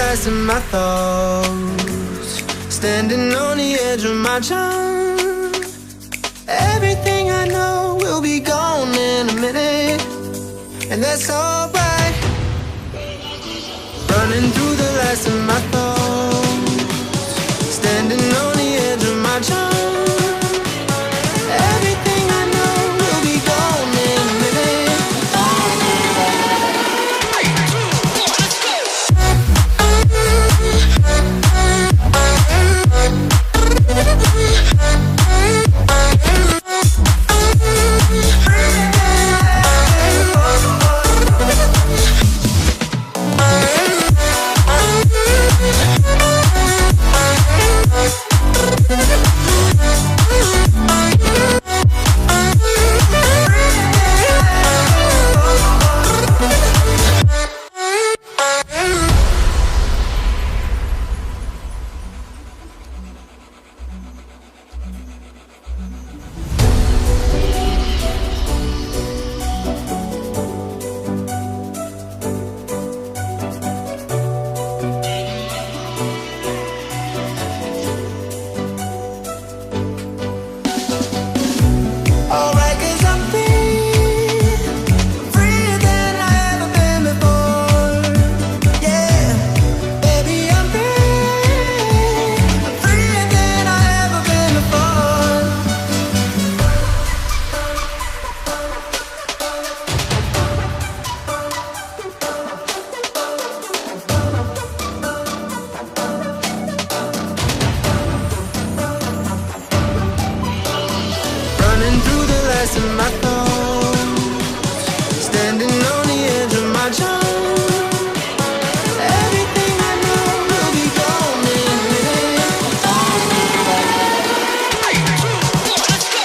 last of my thoughts, standing on the edge of my charm. Everything I know will be gone in a minute, and that's alright. Running through the last of my thoughts, standing on the edge of my charm. Everything I know will be gone in a minute. Through the last of my thoughts, standing on the edge of my charm. Everything I know will be gone in a minute. 3, 2, 1, let's go.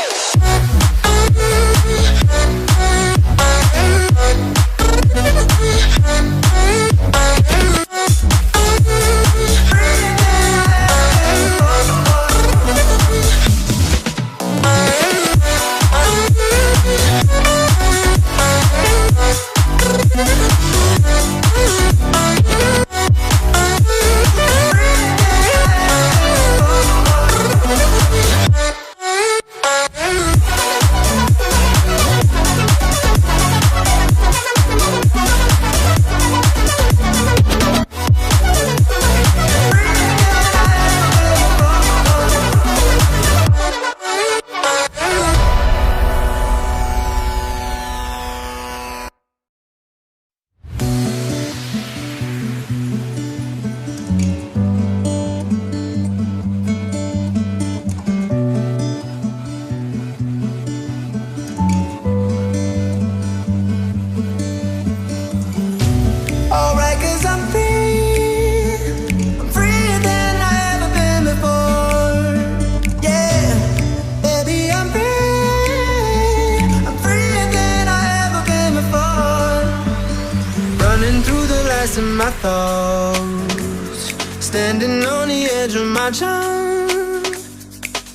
Through the last of my thoughts, standing on the edge of my charm.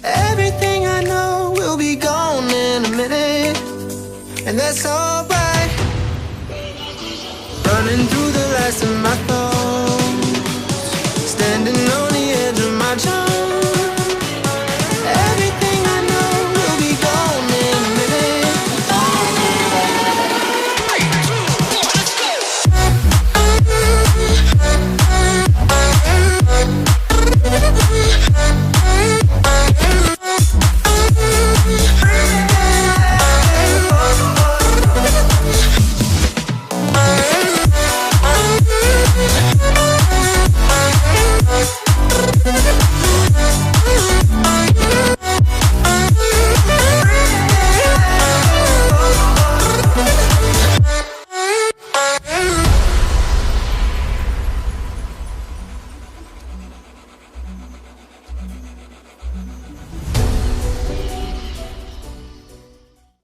Everything I know will be gone in a minute, and that's alright. Running through the last of my thoughts.